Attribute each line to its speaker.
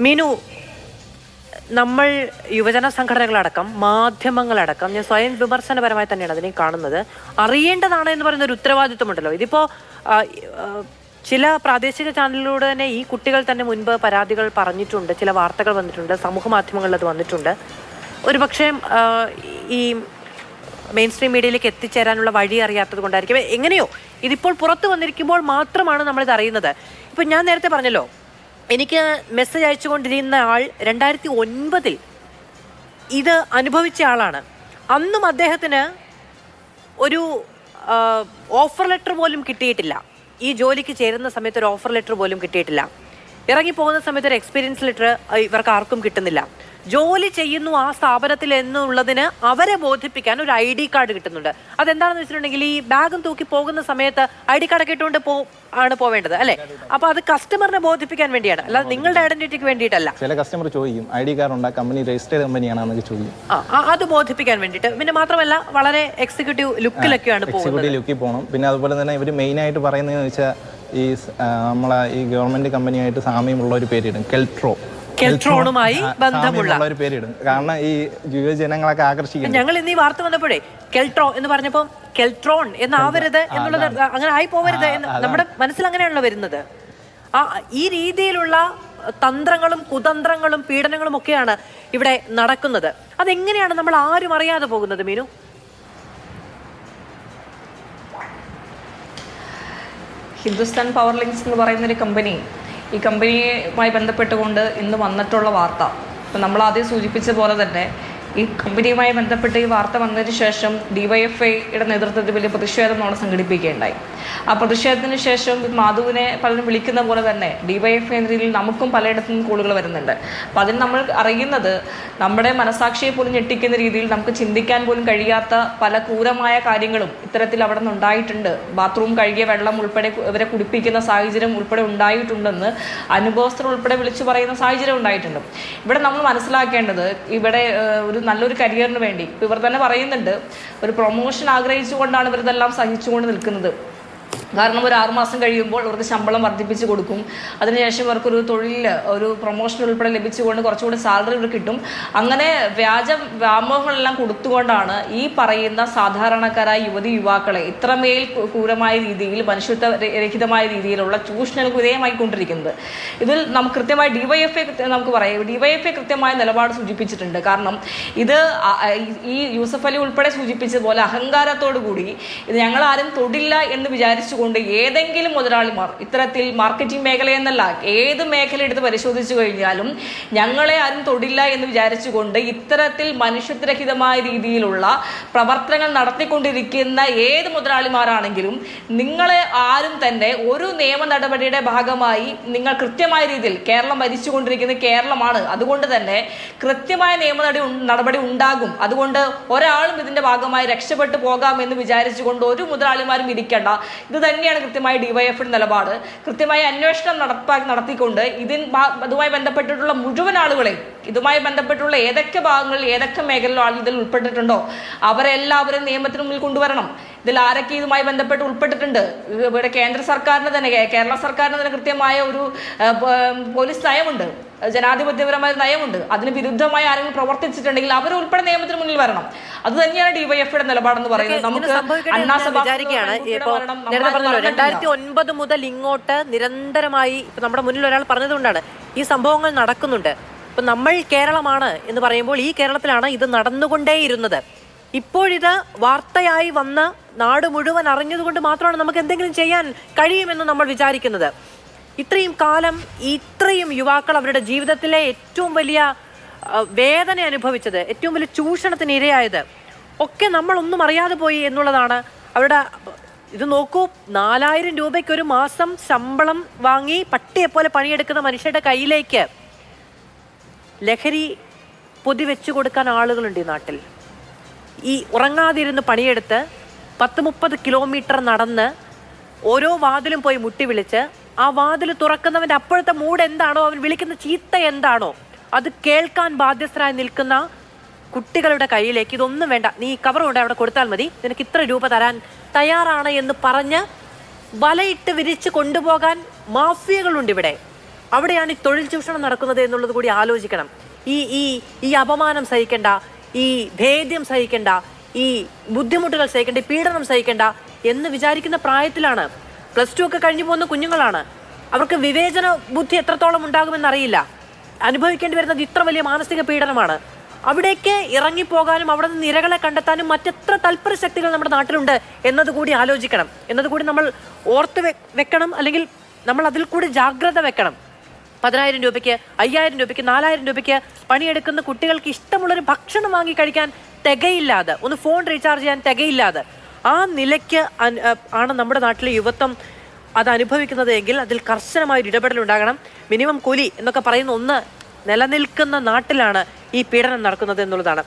Speaker 1: മീനു, നമ്മൾ യുവജന സംഘടനകളടക്കം മാധ്യമങ്ങളടക്കം ഞാൻ സ്വയം വിമർശനപരമായി തന്നെയാണ് അതിനെ കാണുന്നത്. അറിയേണ്ടതാണ് എന്ന് പറയുന്ന ഒരു ഉത്തരവാദിത്വമുണ്ടല്ലോ. ഇതിപ്പോ ചില പ്രാദേശിക ചാനലിലൂടെ തന്നെ ഈ കുട്ടികൾ തന്നെ മുൻപ് പരാതികൾ പറഞ്ഞിട്ടുണ്ട്, ചില വാർത്തകൾ വന്നിട്ടുണ്ട്, സമൂഹ മാധ്യമങ്ങളിൽ അത് വന്നിട്ടുണ്ട്. ഒരുപക്ഷെ ഈ മെയിൻ സ്ട്രീം മീഡിയയിലേക്ക് എത്തിച്ചേരാനുള്ള വഴി അറിയാത്തത് കൊണ്ടായിരിക്കും എങ്ങനെയോ ഇതിപ്പോൾ പുറത്തു വന്നിരിക്കുമ്പോൾ മാത്രമാണ് നമ്മളിത് അറിയുന്നത്. ഇപ്പം ഞാൻ നേരത്തെ പറഞ്ഞല്ലോ, എനിക്ക് മെസ്സേജ് അയച്ചുകൊണ്ടിരുന്ന ആൾ 2009 ഇത് അനുഭവിച്ച ആളാണ്. അന്നും അദ്ദേഹത്തിന് ഒരു ഓഫർ ലെറ്റർ പോലും കിട്ടിയിട്ടില്ല. ഈ ജോലിക്ക് ചേരുന്ന സമയത്ത് ഒരു ഓഫർ ലെറ്റർ പോലും കിട്ടിയിട്ടില്ല. ഇറങ്ങിപ്പോകുന്ന സമയത്ത് ഒരു എക്സ്പീരിയൻസ് ലെറ്റർ ഇവർക്ക് ആർക്കും കിട്ടുന്നില്ല. ജോലി ചെയ്യുന്നു ആ സ്ഥാപനത്തിൽ എന്നുള്ളതിന് അവരെ ബോധിപ്പിക്കാൻ ഒരു ID കാർഡ് കിട്ടുന്നുണ്ട്. അതെന്താണെന്ന് വെച്ചിട്ടുണ്ടെങ്കിൽ ഈ ബാഗും തൂക്കി പോകുന്ന സമയത്ത് ID കാർഡൊക്കെ ഇട്ടുകൊണ്ട് ആണ് പോവേണ്ടത് അല്ലേ? അപ്പൊ അത് കസ്റ്റമറിനെ ബോധിപ്പിക്കാൻ വേണ്ടിയാണ്, അല്ലാതെ നിങ്ങളുടെ ഐഡന്റിറ്റിക്ക് വേണ്ടിയിട്ടല്ല.
Speaker 2: ചില കസ്റ്റമർ ചോദിക്കും ID കാർഡ് ഉണ്ടാ കമ്പനി രജിസ്റ്റേർഡ് കമ്പനിയാണെന്നൊക്കെ ചോദിക്കും.
Speaker 1: അത് ബോധിപ്പിക്കാൻ വേണ്ടിയിട്ട്. പിന്നെ മാത്രമല്ല വളരെ എക്സിക്യൂട്ടീവ് ലുക്കിലൊക്കെയാണ് പോകുന്നത്.
Speaker 2: എക്സിക്യൂട്ടീവ് ലുക്കിൽ പോകണം. പിന്നെ അതുപോലെ തന്നെ ഇവർ മെയിൻ ആയിട്ട് പറയുന്നതെന്ന് വെച്ചാൽ ഈ നമ്മളെ ഈ ഗവൺമെന്റ് കമ്പനിയായിട്ട് സാമ്യമുള്ള ഒരു പേരിടും,
Speaker 1: കെൽട്രോണുമായി ബന്ധമുള്ള
Speaker 2: ഒരു പേരിടും. കാരണം ഈ യുവജനങ്ങളൊക്കെ ആകർഷിക്കും.
Speaker 1: ഞങ്ങൾ ഇന്ന് ഈ വാർത്ത വന്നപ്പോഴേ കെൽട്രോ എന്ന് പറഞ്ഞപ്പോൾ കെൽട്രോൺ എന്നാവരുത് എന്നുള്ളത്, അങ്ങനെ ആയി പോവരുത് എന്ന് നമ്മുടെ മനസ്സിൽ അങ്ങനെയാണല്ലോ വരുന്നത്. ഈ രീതിയിലുള്ള തന്ത്രങ്ങളും കുതന്ത്രങ്ങളും പീഡനങ്ങളും ഒക്കെയാണ് ഇവിടെ നടക്കുന്നത്. അതെങ്ങനെയാണ് നമ്മൾ ആരും അറിയാതെ പോകുന്നത് മീനു?
Speaker 3: ഹിന്ദുസ്ഥാൻ പവർ ലിങ്ക്സ് എന്ന് പറയുന്നൊരു കമ്പനി, ഈ കമ്പനിയുമായി ബന്ധപ്പെട്ടുകൊണ്ട് ഇന്ന് വന്നിട്ടുള്ള വാർത്ത, ഇപ്പം നമ്മൾ ആദ്യം സൂചിപ്പിച്ച പോലെ തന്നെ ഈ കമ്പനിയുമായി ബന്ധപ്പെട്ട് ഈ വാർത്ത വന്നതിന് ശേഷം DYFIയുടെ നേതൃത്വത്തിൽ വലിയ പ്രതിഷേധം നമ്മൾ സംഘടിപ്പിക്കുകയുണ്ടായി. ആ പ്രതിഷേധത്തിന് ശേഷം മാധുവിനെ പലരും വിളിക്കുന്ന പോലെ തന്നെ DYFI എന്ന രീതിയിൽ നമുക്കും പലയിടത്തു നിന്നും കോളുകൾ വരുന്നുണ്ട്. അപ്പോൾ അതിന് നമ്മൾ അറിയുന്നത് നമ്മുടെ മനസാക്ഷിയെ പോലും ഞെട്ടിക്കുന്ന രീതിയിൽ നമുക്ക് ചിന്തിക്കാൻ പോലും കഴിയാത്ത പല ക്രൂരമായ കാര്യങ്ങളും ഇത്തരത്തിൽ അവിടെ നിന്ന് ഉണ്ടായിട്ടുണ്ട്. ബാത്റൂം കഴുകിയ വെള്ളം ഉൾപ്പെടെ ഇവരെ കുടിപ്പിക്കുന്ന സാഹചര്യം ഉൾപ്പെടെ ഉണ്ടായിട്ടുണ്ടെന്ന് അനുഭവസ്ഥർ ഉൾപ്പെടെ വിളിച്ചു പറയുന്ന സാഹചര്യം ഉണ്ടായിട്ടുണ്ട്. ഇവിടെ നമ്മൾ മനസ്സിലാക്കേണ്ടത്, ഇവിടെ ഒരു നല്ലൊരു കരിയറിന് വേണ്ടി ഇവർ തന്നെ പറയുന്നുണ്ട്, ഒരു പ്രൊമോഷൻ ആഗ്രഹിച്ചുകൊണ്ടാണ് ഇവരിതെല്ലാം സഹിച്ചുകൊണ്ട് നിൽക്കുന്നത്. കാരണം ഒരു 6 മാസം കഴിയുമ്പോൾ ഇവർക്ക് ശമ്പളം വർദ്ധിപ്പിച്ച് കൊടുക്കും. അതിനുശേഷം ഇവർക്കൊരു തൊഴിൽ, ഒരു പ്രൊമോഷൻ ഉൾപ്പെടെ ലഭിച്ചുകൊണ്ട് കുറച്ചുകൂടി സാലറി ഇവർ കിട്ടും. അങ്ങനെ വ്യാമോഹങ്ങളെല്ലാം കൊടുത്തുകൊണ്ടാണ് ഈ പറയുന്ന സാധാരണക്കാരായ യുവതിയുവാക്കളെ ഇത്രമേൽ ക്രൂരമായ രീതിയിൽ, മനുഷ്യത്വരഹിതമായ രീതിയിലുള്ള ചൂഷണങ്ങൾക്ക് വിധേയമായിക്കൊണ്ടിരിക്കുന്നത്. ഇതിൽ നമുക്ക് കൃത്യമായി DYFI നമുക്ക് പറയാം, DYFI കൃത്യമായ നിലപാട് സൂചിപ്പിച്ചിട്ടുണ്ട്. കാരണം ഇത് ഈ യൂസഫ് അലി ഉൾപ്പെടെ സൂചിപ്പിച്ചതുപോലെ അഹങ്കാരത്തോടു കൂടി ഇത് ഞങ്ങളാരും തൊടില്ല എന്ന് വിചാരിച്ചു കൊണ്ട് ഏതെങ്കിലും മുതലാളിമാർ ഇത്തരത്തിൽ മാർക്കറ്റിംഗ് മേഖലയെന്നല്ല ഏത് മേഖല എടുത്ത് പരിശോധിച്ചു കഴിഞ്ഞാലും ഞങ്ങളെ ആരും തൊടില്ല എന്ന് വിചാരിച്ചുകൊണ്ട് ഇത്തരത്തിൽ മനുഷ്യത്വരഹിതമായ രീതിയിലുള്ള പ്രവർത്തനങ്ങൾ നടത്തിക്കൊണ്ടിരിക്കുന്ന ഏത് മുതലാളിമാരാണെങ്കിലും നിങ്ങളെ ആരും തന്നെ ഒരു നിയമ നടപടിയുടെ ഭാഗമായി, നിങ്ങൾ കൃത്യമായ രീതിയിൽ, കേരളം ഭരിച്ചുകൊണ്ടിരിക്കുന്ന കേരളമാണ്, അതുകൊണ്ട് തന്നെ കൃത്യമായ നിയമ നടപടി ഉണ്ടാകും. അതുകൊണ്ട് ഒരാളും ഇതിന്റെ ഭാഗമായി രക്ഷപ്പെട്ടു പോകാമെന്ന് വിചാരിച്ചുകൊണ്ട് ഒരു മുതലാളിമാരും ഇരിക്കേണ്ട. ഇത് തന്നെയാണ് കൃത്യമായി DYFIയുടെ നിലപാട്. കൃത്യമായ അന്വേഷണം നടത്തിക്കൊണ്ട് ഇതുമായി ബന്ധപ്പെട്ടിട്ടുള്ള മുഴുവൻ ആളുകളെയും, ഇതുമായി ബന്ധപ്പെട്ടുള്ള ഏതൊക്കെ ഭാഗങ്ങളിൽ ഏതൊക്കെ മേഖലയിലും ആളുകൾ ഇതിൽ ഉൾപ്പെട്ടിട്ടുണ്ടോ അവരെല്ലാവരും നിയമത്തിന് മുന്നിൽ കൊണ്ടുവരണം. ഇതിൽ ആരൊക്കെ ഇതുമായി ബന്ധപ്പെട്ട് ഉൾപ്പെട്ടിട്ടുണ്ട്? ഇവിടെ കേന്ദ്ര സർക്കാരിന് തന്നെ, കേരള സർക്കാരിന് തന്നെ കൃത്യമായ ഒരു പോലീസ് നയമുണ്ട്, ജനാധിപത്യപരമായ നയമുണ്ട്. അതിന് വിരുദ്ധമായി ആരെങ്കിലും പ്രവർത്തിച്ചിട്ടുണ്ടെങ്കിൽ അവർ ഉൾപ്പെടെ നിയമത്തിന് മുന്നിൽ വരണം. അത് തന്നെയാണ് DYFIയുടെ നിലപാടെന്ന് പറയുന്നത്. നമുക്ക്
Speaker 1: 2009 മുതൽ ഇങ്ങോട്ട് നിരന്തരമായി ഇപ്പൊ നമ്മുടെ മുന്നിൽ ഒരാൾ പറഞ്ഞതുകൊണ്ടാണ് ഈ സംഭവങ്ങൾ നടക്കുന്നുണ്ട്. ഇപ്പൊ നമ്മൾ കേരളമാണ് എന്ന് പറയുമ്പോൾ ഈ കേരളത്തിലാണ് ഇത് നടന്നുകൊണ്ടേയിരുന്നത്. ഇപ്പോഴിത് വാർത്തയായി വന്ന് നാട് മുഴുവൻ അറിഞ്ഞതുകൊണ്ട് മാത്രമാണ് നമുക്ക് എന്തെങ്കിലും ചെയ്യാൻ കഴിയുമെന്ന് നമ്മൾ വിചാരിക്കുന്നത്. ഇത്രയും കാലം ഇത്രയും യുവാക്കൾ അവരുടെ ജീവിതത്തിലെ ഏറ്റവും വലിയ വേദന അനുഭവിച്ചത്, ഏറ്റവും വലിയ ചൂഷണത്തിന് ഇരയായത് ഒക്കെ നമ്മളൊന്നും അറിയാതെ പോയി എന്നുള്ളതാണ് അവരുടെ. ഇത് നോക്കൂ, 4000 രൂപയ്ക്ക് ഒരു മാസം ശമ്പളം വാങ്ങി പട്ടിയെപ്പോലെ പണിയെടുക്കുന്ന മനുഷ്യരുടെ കയ്യിലേക്ക് ലഹരി പൊതി വെച്ചു കൊടുക്കാൻ ആളുകളുണ്ട് ഈ നാട്ടിൽ. ഈ ഉറങ്ങാതിരുന്ന് പണിയെടുത്ത് 10-30 കിലോമീറ്റർ നടന്ന് ഓരോ വാതിലും പോയി മുട്ടി വിളിച്ച് ആ വാതിൽ തുറക്കുന്നവൻ്റെ അപ്പോഴത്തെ മൂഡ് എന്താണോ, അവൻ വിളിക്കുന്ന ചീത്ത എന്താണോ, അത് കേൾക്കാൻ ബാധ്യസ്ഥരായി നിൽക്കുന്ന കുട്ടികളുടെ കയ്യിലേക്ക് ഇതൊന്നും വേണ്ട, നീ കവർ കൊണ്ട് അവിടെ കൊടുത്താൽ മതി, നിനക്ക് ഇത്ര രൂപ തരാൻ തയ്യാറാണ് എന്ന് പറഞ്ഞ് വലയിട്ട് വിരിച്ച് കൊണ്ടുപോകാൻ മാഫിയകളുണ്ട് ഇവിടെ. അവിടെയാണ് ഈ തൊഴിൽ ചൂഷണം നടക്കുന്നത് എന്നുള്ളത് കൂടി ആലോചിക്കണം. ഈ അപമാനം സഹിക്കേണ്ട, ഈ ഭേദ്യം സഹിക്കേണ്ട, ഈ ബുദ്ധിമുട്ടുകൾ സഹിക്കേണ്ട, ഈ പീഡനം സഹിക്കേണ്ട എന്ന് വിചാരിക്കുന്ന പ്രായത്തിലാണ്. +2 ഒക്കെ കഴിഞ്ഞു പോകുന്ന കുഞ്ഞുങ്ങളാണ്. അവർക്ക് വിവേചന ബുദ്ധി എത്രത്തോളം ഉണ്ടാകുമെന്നറിയില്ല. അനുഭവിക്കേണ്ടി വരുന്നത് ഇത്ര വലിയ മാനസിക പീഡനമാണ്. അവിടേക്ക് ഇറങ്ങിപ്പോകാനും അവിടെ നിന്ന് ഇരകളെ കണ്ടെത്താനും മറ്റെത്ര തൽപര ശക്തികൾ നമ്മുടെ നാട്ടിലുണ്ട് എന്നതുകൂടി ആലോചിക്കണം, എന്നതുകൂടി നമ്മൾ ഓർത്ത് വെക്കണം. അല്ലെങ്കിൽ നമ്മൾ അതിൽ കൂടി ജാഗ്രത വെക്കണം. 10,000 രൂപയ്ക്ക്, 5,000 രൂപയ്ക്ക്, 4,000 രൂപയ്ക്ക് പണിയെടുക്കുന്ന കുട്ടികൾക്ക് ഇഷ്ടമുള്ളൊരു ഭക്ഷണം വാങ്ങി കഴിക്കാൻ തികയില്ലാതെ, ഒന്ന് ഫോൺ റീചാർജ് ചെയ്യാൻ തികയില്ലാതെ, ആ നിലയ്ക്ക് ആണ് നമ്മുടെ നാട്ടിലെ യുവത്വം അത് അനുഭവിക്കുന്നത് എങ്കിൽ അതിൽ കർശനമായൊരു ഇടപെടൽ ഉണ്ടാകണം. മിനിമം കൂലി എന്നൊക്കെ പറയുന്ന ഒന്ന് നിലനിൽക്കുന്ന നാട്ടിലാണ് ഈ പീഡനം നടക്കുന്നത് എന്നുള്ളതാണ്.